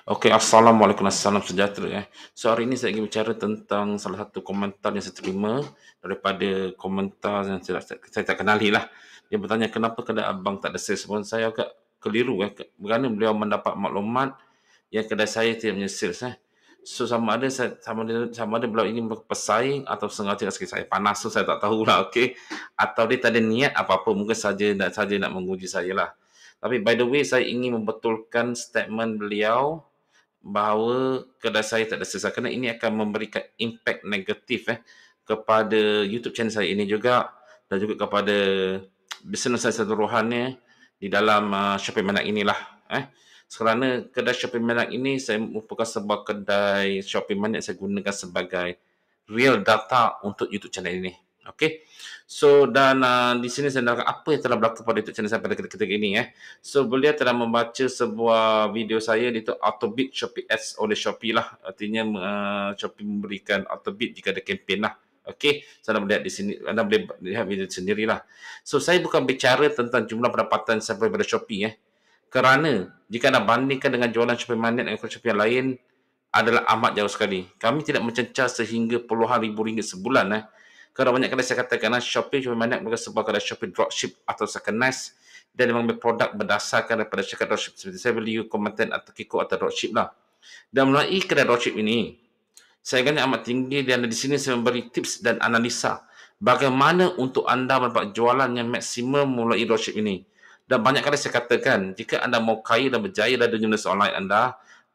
Okey, assalamualaikum, salam sejahtera, So, hari ini saya ingin bicara tentang salah satu komentar yang saya terima daripada komentar yang saya tak kenali lah. Dia bertanya, "Kenapa kedai abang tak ada sales pun?" Saya agak keliru, kerana beliau mendapat maklumat yang kedai saya tidak punya sales, So, sama ada beliau ingin berpesaing atau sengaja nak sekali saya panas tu saya tak tahulah, okey. Atau dia tak ada niat apa-apa, mungkin saja nak menguji saya lah. Tapi by the way, saya ingin membetulkan statement beliau bahawa kedai saya tak ada sesat, kerana ini akan memberikan impak negatif kepada YouTube channel saya ini juga, dan juga kepada bisnes saya seluruhannya di dalam Shopee Manac inilah. Kerana kedai Shopee Manac ini saya merupakan sebuah kedai Shopee Manac saya gunakan sebagai real data untuk YouTube channel ini. Okey. So, dan di sini saya nak apa yang telah berlaku pada YouTube channel saya pada ketika ini. So, beliau telah membaca sebuah video saya di Autobid Shopee Ads oleh Shopee lah. Artinya Shopee memberikan Autobid jika ada kempen lah. Okey, saya nak melihat di sini, anda boleh lihat video sendirilah. So, saya bukan bicara tentang jumlah pendapatan saya daripada Shopee. Kerana jika anda bandingkan dengan jualan Shopee Money dengan Shopee yang lain, adalah amat jauh sekali. Kami tidak mencecar sehingga puluhan ribu ringgit sebulan. Kerana banyak kali saya katakan, Shopee Manac bukan sebuah kedai Shopee dropship atau second-nize, dan mengambil produk berdasarkan daripada syarikat dropship seperti saya beli Komandan atau Kiko atau dropship lah. Dan melalui kedai dropship ini, saya ganya amat tinggi, dan di sini saya memberi tips dan analisa bagaimana untuk anda mendapat jualan yang maksimum melalui dropship ini. Dan banyak kali saya katakan, jika anda mau kaya dan berjaya dalam dunia online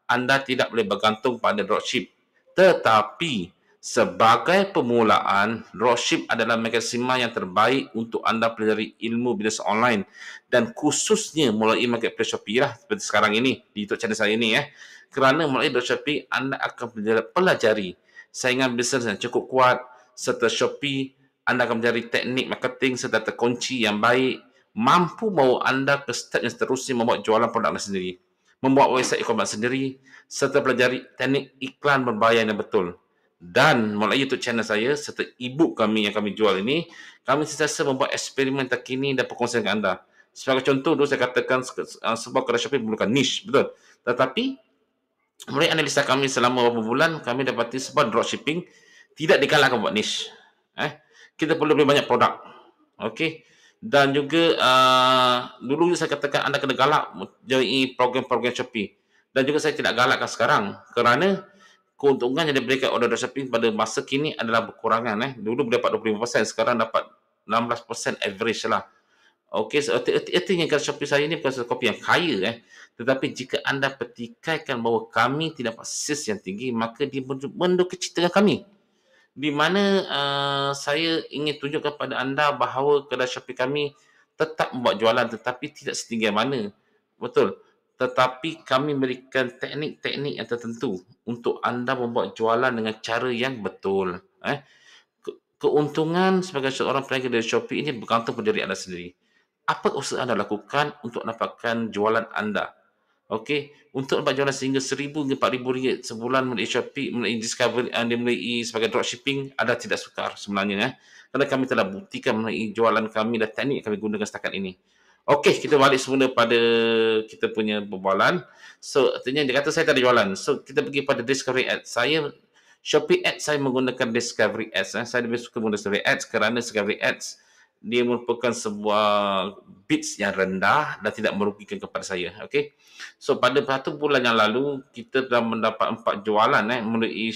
anda tidak boleh bergantung pada dropship. Tetapi, sebagai permulaan, dropship adalah mekanisme yang terbaik untuk anda pelajari ilmu bisnes online, dan khususnya melalui marketplace Shopee lah, seperti sekarang ini di YouTube channel saya ini. Kerana melalui Shopee anda akan pelajari saingan bisnes yang cukup kuat, serta Shopee anda akan mencari teknik marketing serta terkunci yang baik, mampu membawa anda ke step yang seterusnya membuat jualan produk anda sendiri, membuat website e-commerce sendiri, serta pelajari teknik iklan berbayar yang betul. Dan melalui YouTube channel saya serta e-book kami yang kami jual ini, kami sentiasa membuat eksperimen terkini dan perkongsian ke anda. Sebagai contoh, dulu saya katakan sebuah kedai Shopee memerlukan niche, betul. Tetapi melalui analisa kami selama beberapa bulan, kami dapati sebuah dropshipping tidak digalakkan buat niche. Kita perlu lebih banyak produk. Okey. Dan juga dulu saya katakan anda kena galak menjadi program-program Shopee. Dan juga saya tidak galakkan sekarang kerana keuntungan yang diberikan oleh dropshipping pada masa kini adalah berkurangan. Dulu boleh dapat 25%, sekarang dapat 16% average lah. Okey, so artinya kalau Shopee saya ni bukan kopi yang kaya, tetapi jika anda petikaikan bahawa kami tidak dapat sales yang tinggi, maka dia mendukacitakan kami. Di mana saya ingin tunjukkan kepada anda bahawa kedai Shopee kami tetap membuat jualan tetapi tidak setinggi yang mana. Betul. Tetapi kami memberikan teknik-teknik yang tertentu untuk anda membuat jualan dengan cara yang betul. Keuntungan sebagai seorang peniaga dari Shopee ini bergantung pada diri anda sendiri. Apa usaha anda lakukan untuk dapatkan jualan anda? Okey, untuk dapat jualan sehingga RM1,000 hingga RM4,000 sebulan melalui Shopee, melalui Discovery, melalui sebagai dropshipping, anda tidak sukar sebenarnya. Kerana kami telah buktikan melalui jualan kami dan teknik yang kami gunakan setakat ini. Okey, kita balik semula pada kita punya perbualan. So, artinya dia kata saya tak ada jualan. So, kita pergi pada Discovery Ads. Shopee Ads saya menggunakan Discovery Ads. Saya lebih suka menggunakan Discovery Ads kerana Discovery Ads dia merupakan sebuah bits yang rendah dan tidak merugikan kepada saya. Okey. So, pada 1 bulan yang lalu, kita telah mendapat 4 jualan melalui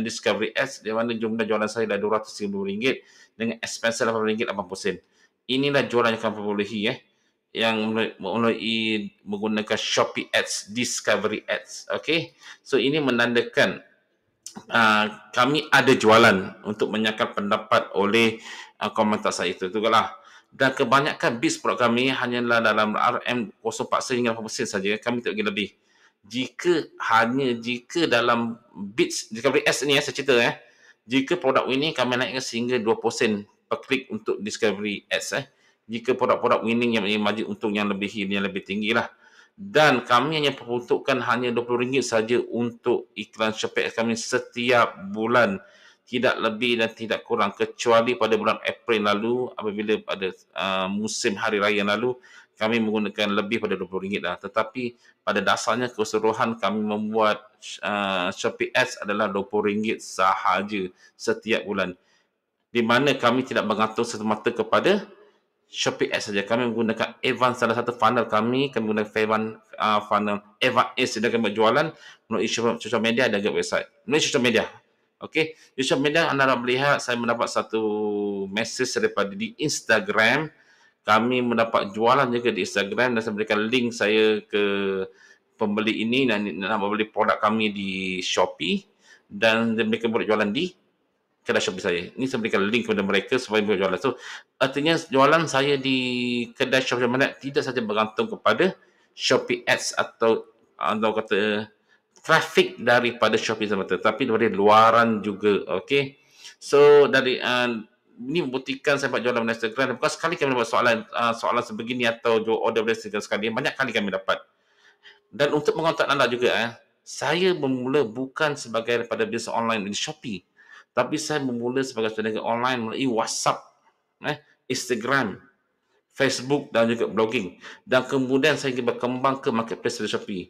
Discovery Ads, di mana jumlah jualan saya adalah RM250 dengan expense RM80.80. Inilah jualan yang kami perolehi yang melalui menggunakan Shopee Ads, Discovery Ads. Okey. So, ini menandakan kami ada jualan untuk menyangkal pendapat oleh komentar saya itu. Itulah. Dan kebanyakan bits produk kami hanyalah dalam RM0.4 hingga 80% saja. Kami tak pergi lebih. Jika dalam bits Discovery Ads ni saya cerita jika produk ini kami naikkan sehingga 2% per klik untuk Discovery Ads jika produk-produk winning yang memiliki untung yang lebih tinggi lah. Dan kami hanya peruntukkan hanya RM20 saja untuk iklan Shopee kami setiap bulan, tidak lebih dan tidak kurang, kecuali pada bulan April lalu apabila pada musim hari raya lalu kami menggunakan lebih pada RM20 lah. Tetapi pada dasarnya keseluruhan kami membuat Shopee Ads adalah RM20 sahaja setiap bulan. Di mana kami tidak bergantung semata kepada Shopee Ads saja. Kami menggunakan Advance, salah satu funnel kami menggunakan funnel Advance Ads sedangkan buat jualan melalui social media dan juga website. Melalui social media. Okey, di social media anda nak melihat saya mendapat satu message daripada di Instagram. Kami mendapat jualan juga di Instagram dan saya berikan link saya ke pembeli ini dan nak membeli produk kami di Shopee dan mereka boleh jualan di kedai Shopee saya. Ini saya berikan link kepada mereka supaya mereka jualan. So, artinya jualan saya di kedai Shopee mana tidak saja bergantung kepada Shopee Ads atau kata traffic daripada Shopee semata, tapi dari luaran juga. Okey. So dari ini membuktikan saya buat jualan di Instagram. Bukan sekali kami dapat soalan sebegini atau jual order dari Instagram sekali. Banyak kali kami dapat. Dan untuk mengontak anda juga, saya bermula bukan sebagai daripada bisnes online di Shopee, tapi saya bermula sebagai peniaga online melalui WhatsApp, Instagram, Facebook dan juga blogging. Dan kemudian saya berkembang ke marketplace di Shopee.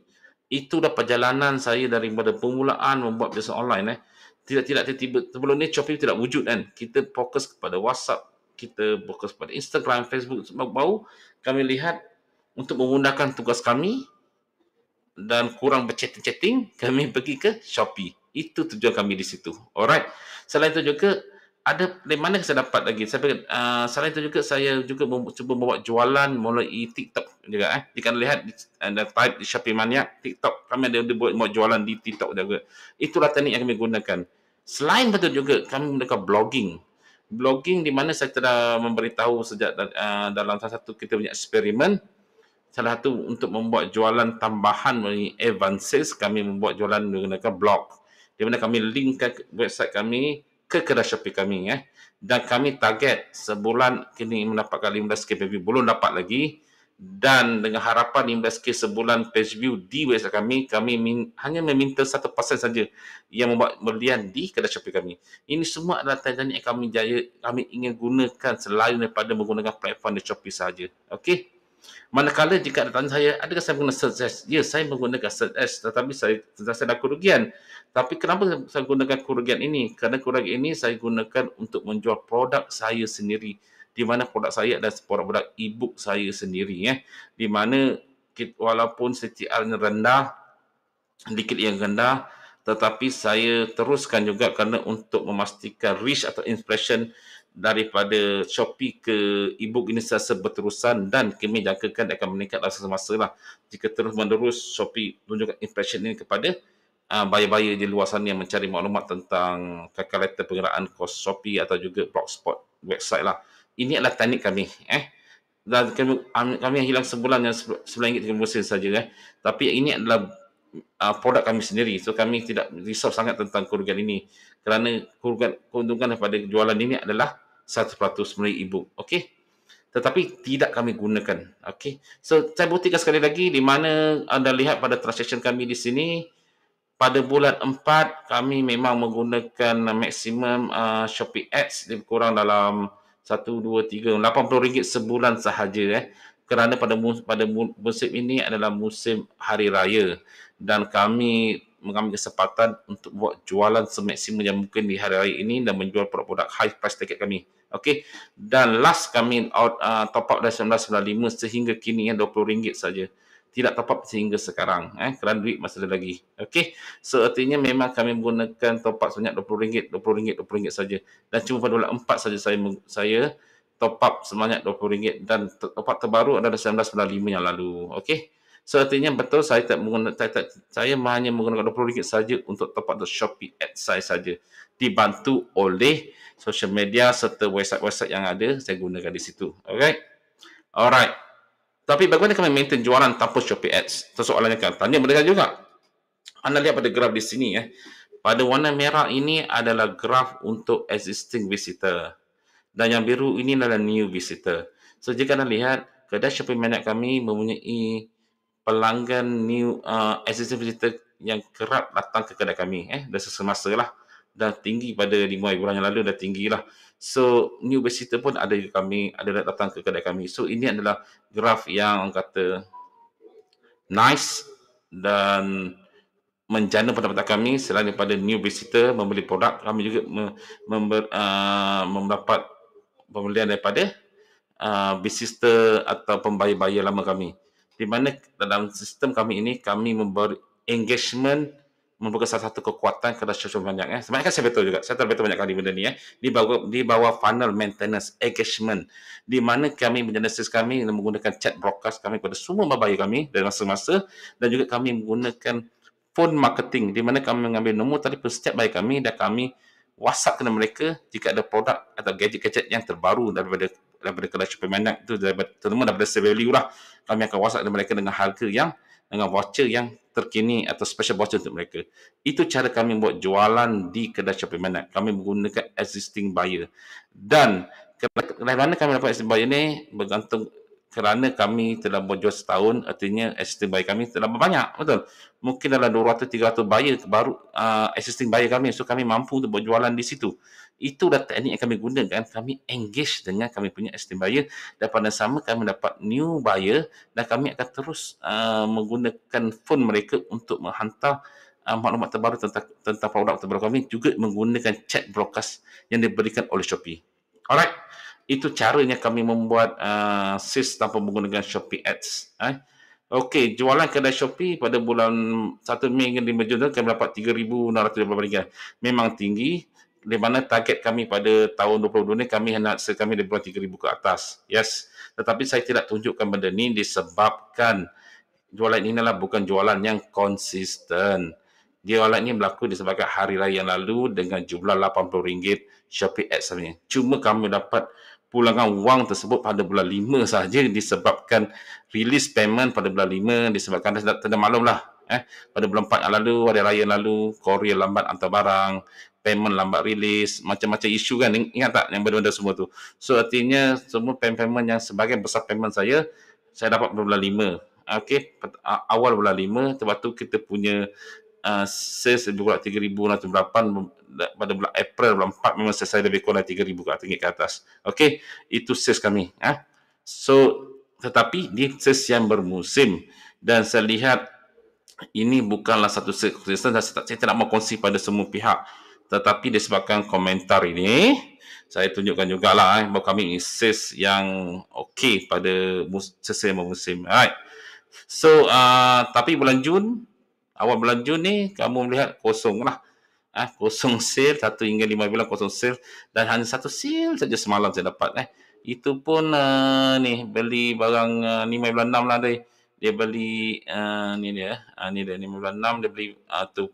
Itulah perjalanan saya daripada permulaan membuat bisnes online. Tidak tiba-tiba sebelum ni Shopee tidak wujud kan. Kita fokus kepada WhatsApp, kita fokus pada Instagram, Facebook. Baru kami lihat untuk memudahkan tugas kami dan kurang berchatting-chatting, kami pergi ke Shopee. Itu tujuan kami di situ. Alright. Selain itu juga, ada dari mana saya dapat lagi? Selain itu juga, saya juga cuba membuat jualan melalui TikTok juga. Jika anda lihat, anda type di Shopee Mania, TikTok, kami ada buat jualan di TikTok juga. Itulah teknik yang kami gunakan. Selain betul juga, kami menggunakan blogging. Blogging di mana saya telah memberitahu sejak dalam salah satu kita punya eksperimen, salah satu untuk membuat jualan tambahan melalui Advances, kami membuat jualan menggunakan blog. Di mana kami linkkan website kami ke kedai Shopee kami. Dan kami target sebulan kini mendapatkan 15k page view. Belum dapat lagi. Dan dengan harapan 15k sebulan page view di website kami, hanya meminta 1% saja yang membuat belian di kedai Shopee kami. Ini semua adalah teknik yang kami ingin gunakan selain daripada menggunakan platform di Shopee sahaja. Okey. Manakala jika ada tanya saya, adakah saya menggunakan search ads? Ya, saya menggunakan search ads, tetapi saya ada kerugian. Tapi kenapa saya gunakan kerugian ini? Kerana kerugian ini saya gunakan untuk menjual produk saya sendiri. Di mana produk saya adalah produk e-book saya sendiri. Di mana walaupun CTR-nya rendah, sedikit yang rendah, tetapi saya teruskan juga kerana untuk memastikan reach atau impression daripada Shopee ke e-book ini secara berterusan dan kami jangkakan akan meningkat dalam semasa lah. Jika terus menerus Shopee tunjukkan impression ini kepada buyer-buyer di luar sana yang mencari maklumat tentang kalkulator pergerakan kos Shopee atau juga Blogspot website lah. Ini adalah teknik kami. Dan kami hilang sebulan yang RM9.30 saja. Tapi ini adalah produk kami sendiri. So kami tidak risau sangat tentang kerugian ini. Kerana keuntungan daripada jualan ini adalah 100% melalui e-book. Okey. Tetapi tidak kami gunakan. Okey. So saya buktikan sekali lagi di mana anda lihat pada transaction kami di sini. Pada bulan 4 kami memang menggunakan maksimum Shopee Ads lebih kurang dalam 1, 2, 3, RM80 sebulan sahaja. Kerana pada musim ini adalah musim hari raya dan kami mengambil kesempatan untuk buat jualan semaksimum yang mungkin di hari raya ini dan menjual produk-produk high price ticket kami. Okey. Dan last kami top up dari 1995 sehingga kini RM20 saja. Tidak top up sehingga sekarang kerana duit masih ada lagi. Okey. So artinya memang kami menggunakan top up sebanyak RM20, RM20 saja. Dan cuma pada bulan 4 saja saya top up sebanyak RM20 dan top up terbaru adalah 1995 yang lalu. Okey. So artinya betul saya saya hanya menggunakan RM20 saja untuk top up Shopee Ads saya saja. Dibantu oleh social media serta website-website yang ada saya gunakan di situ. Alright. Tapi bagaimana kami maintain jualan tanpa Shopee Ads? Soalannya kan. Tanya mereka juga. Anda lihat pada graf di sini. Pada warna merah ini adalah graf untuk existing visitor. Dan yang biru ini adalah new visitor. So jika anda lihat, kedai Shopee Mania kami mempunyai pelanggan new existing visitor yang kerap datang ke kedai kami. Dah semasa lah. dah tinggi pada 5 bulan yang lalu, dah tinggi lah. So, new visitor pun ada kami, ada datang ke kedai kami. So, ini adalah graf yang orang kata nice dan menjana pendapatan kami. Selain daripada new visitor membeli produk, kami juga mendapat pembelian daripada visitor atau pembayar-bayar lama kami. Di mana dalam sistem kami ini, kami memberi engagement merupakan salah satu kekuatan kedai social banyak. Sebenarnya kan saya betul juga. Saya terbetul banyak kali benda ni. Di bawah funnel maintenance engagement. Di mana kami menjelaskan kami menggunakan chat broadcast kami kepada semua pembayar kami dari masa-masa, dan juga kami menggunakan phone marketing di mana kami mengambil nombor telefon setiap buyer kami dan kami WhatsApp kepada mereka jika ada produk atau gadget-gadget yang terbaru daripada kedai Shopee Manak itu, terutama daripada sale value lah. Kami akan WhatsApp kepada mereka dengan harga yang, dengan voucher yang terkini atau special voucher untuk mereka. Itu cara kami buat jualan di kedai Shopee Manak. Kami menggunakan existing buyer. Dan kedai mana kami dapat existing buyer ni bergantung, kerana kami telah berjual setahun, artinya existing buyer kami telah banyak, betul. Mungkin dalam 200-300 buyer baru existing buyer kami, so kami mampu untuk berjualan di situ. Itulah teknik yang kami gunakan. Kami engage dengan kami punya existing buyer, dan pada sama kami dapat new buyer, dan kami akan terus menggunakan phone mereka untuk menghantar maklumat terbaru tentang produk terbaru kami, juga menggunakan chat broadcast yang diberikan oleh Shopee. Alright. Itu caranya kami membuat sales tanpa menggunakan Shopee Ads. Okey, jualan kedai Shopee pada bulan 1 Mei hingga 5 Jun kami dapat RM3,628. Memang tinggi, di mana target kami pada tahun 2022 ni kami hendak sales kami lebih kurang RM3,000 ke atas. Yes. Tetapi saya tidak tunjukkan benda ni disebabkan jualan ini adalah bukan jualan yang konsisten. Jualan ini berlaku disebabkan hari raya yang lalu dengan jumlah RM80 Shopee Ads sebenarnya. Cuma kami dapat pulangan wang tersebut pada bulan 5 sahaja disebabkan release payment pada bulan 5, disebabkan anda maklum lah. Pada bulan 4 yang lalu, hari raya yang lalu, Korea lambat hantar barang, payment lambat release, macam-macam isu kan. Ingat tak yang benda-benda semua tu? So artinya semua payment yang sebagian besar payment saya dapat pada bulan 5. Okey, awal bulan 5, lepas tu kita punya sales lebih kurang 3,608 pada bulan April, bulan 4 memang sales saya lebih kurang 3,000 ke atas. Okey, itu sales kami. So, tetapi di sales yang bermusim, dan saya lihat ini bukanlah satu sales konsisten, saya tidak mau kongsi pada semua pihak, tetapi disebabkan komentar ini, saya tunjukkan jugalah bahawa kami sales yang okey pada sales yang bermusim. Alright. So, tapi bulan Jun, awal bulan Jun ni, kamu melihat kosong lah. Kosong sale, 1 hingga 5 bulan kosong sale, dan hanya satu sale saja semalam saya dapat. Itu pun ni, beli barang 5 bulan 6 lah dia. Dia beli, ni dia, ni dia, 5 bulan 6, dia beli tu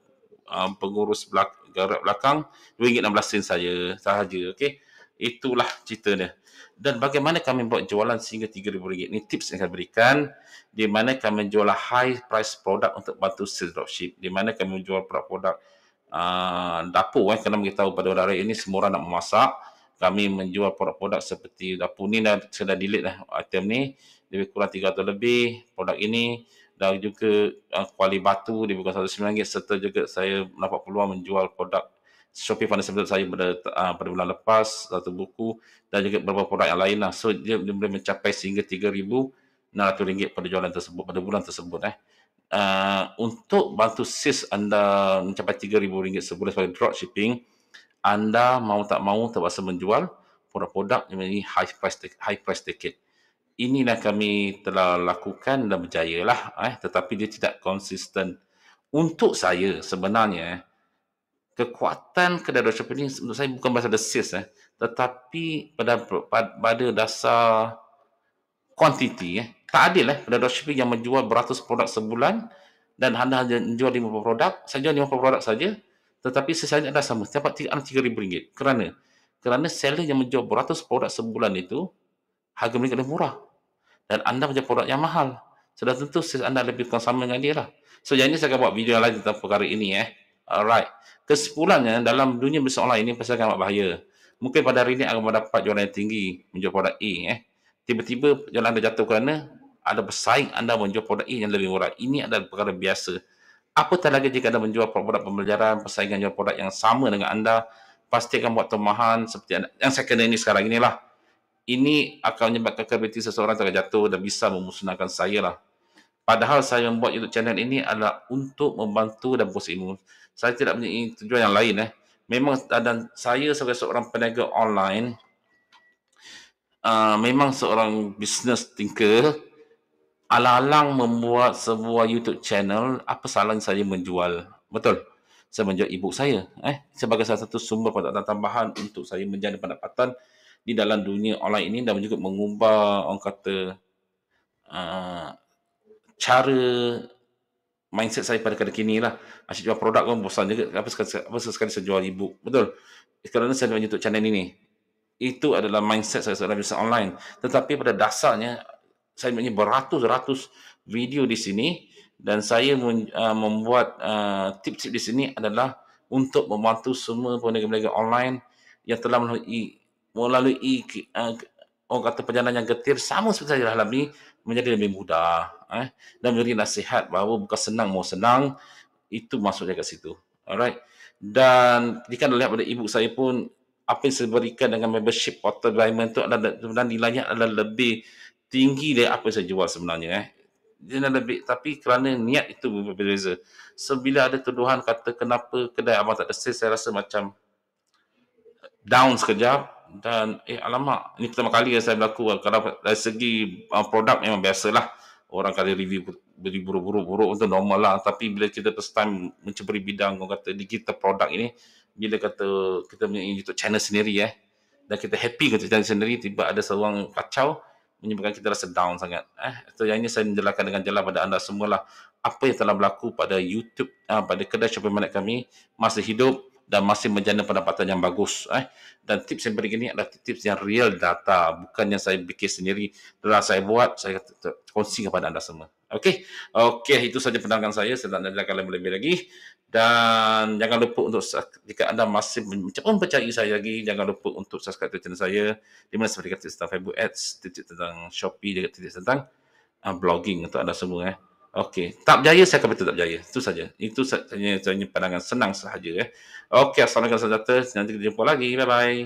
pengurus garap belakang, RM2.16 sahaja. Okay? Itulah cerita dia. Dan bagaimana kami buat jualan sehingga RM3,000? Ini tips yang saya berikan, di mana kami menjual high price produk untuk bantu sales dropship. Di mana kami menjual produk-produk dapur, kerana beritahu pada orang ini semua orang nak memasak. Kami menjual produk-produk seperti dapur ni, saya dah delete lah item ni, lebih kurang 300 lebih produk ini, dan juga kuali batu lebih kurang RM109, serta juga saya dapat peluang menjual produk Shopee Financial saya pada bulan lepas, satu buku, dan juga beberapa produk yang lain lah. So dia boleh mencapai sehingga RM3,600 pada jualan tersebut, pada bulan tersebut. Untuk bantu sales anda mencapai RM3,000 sebulan sebagai dropshipping, anda mau tak mau terpaksa menjual produk-produk yang memiliki high price ticket. Inilah kami telah lakukan dan berjaya lah, tetapi dia tidak konsisten. Untuk saya sebenarnya, kekuatan kedai dropshipping ini menurut saya bukan pasal sales, tetapi pada dasar kuantiti. Tak adil kedai dropshipping yang menjual beratus produk sebulan dan anda hanya menjual 50 produk, saya jual 50 produk saja, tetapi sesanya anda sama, dapat RM3,000. Kerana seller yang menjual beratus produk sebulan itu, harga mereka lebih murah. Dan anda menjual produk yang mahal. Sudah tentu sales anda lebih kurang sama dengan dia lah. So, yang ini saya akan buat video lain tentang perkara ini. Alright. Kesimpulannya, dalam dunia bisnes online ini pasti akan bahaya. Mungkin pada hari ini akan mendapat jualan yang tinggi, menjual produk A. Tiba-tiba jualan anda jatuh kerana ada bersaing anda menjual produk A yang lebih murah. Ini adalah perkara biasa. Apatah lagi jika anda menjual produk pembelajaran, persaingan jual produk yang sama dengan anda, pasti akan buat termahan seperti yang saya kena ini sekarang inilah. Ini akan menyebabkan kredibiliti seseorang terjatuh dan bisa memusnahkan saya lah. Padahal saya membuat YouTube channel ini adalah untuk membantu dan berkongsi ilmu. Saya tidak mempunyai tujuan yang lain. Memang dan saya sebagai seorang peniaga online, memang seorang business thinker, alang-alang membuat sebuah YouTube channel, apa salahnya saya menjual? Betul. Saya menjual e-book saya, sebagai salah satu sumber pendapatan tambahan untuk saya menjana pendapatan di dalam dunia online ini dan juga mengubah orang kata uh, cara mindset saya pada kali kini lah. Asyik jual produk pun bosan juga. Apa sekali saya jual e-book. Betul. Kerana saya buat YouTube channel ini. Itu adalah mindset saya seorang bisnes online. Tetapi pada dasarnya, saya mempunyai beratus-ratus video di sini dan saya membuat tips-tips di sini adalah untuk membantu semua peniaga-peniaga online yang telah melalui orang kata perjalanan yang getir sama seperti saya alami menjadi lebih mudah, dan memberi nasihat bahawa bukan senang mau senang, itu maksudnya kat situ. Alright. Dan jika anda lihat pada e-book saya pun, apa yang saya berikan dengan membership Portal Diamond itu adalah sebenarnya nilainya adalah lebih tinggi dari apa yang saya jual sebenarnya. Dia lebih, tapi kerana niat itu berbeza. So bila ada tuduhan kata kenapa kedai abang tak ada sales, saya rasa macam down sekejap dan alamak, ini pertama kali yang saya berlaku. Kalau dari segi produk memang biasalah, orang kali review buruk-buruk untuk normal lah, tapi bila kita first time menceburi bidang orang kata digital produk ini, bila kata kita punya YouTube channel sendiri dan kita happy dengan channel sendiri, tiba ada seorang kacau menyebabkan kita rasa down sangat. So yang ini saya menjelaskan dengan jelas pada anda semualah apa yang telah berlaku pada YouTube, pada kedai Shopee Mart kami masih hidup dan masih menjana pendapatan yang bagus. Dan tips yang berikan ini adalah tips yang real data, bukan yang saya bikin sendiri. Telah saya buat, saya kongsi kepada anda semua. Okey, itu saja pandangan saya. Saya tak nak jelaskan lebih lagi. Dan jangan lupa untuk, jika anda masih mempercayai saya lagi, jangan lupa untuk subscribe channel saya, di mana saya berikan tips tentang Facebook Ads, tips tentang Shopee, juga tips tentang blogging untuk anda semua. Okey, tak berjaya saya akan betul tak berjaya. Itu saja. Itu saja pandangan senang sahaja. Okey, assalamualaikum warahmatullahi wabarakatuh. Nanti kita jumpa lagi. Bye bye.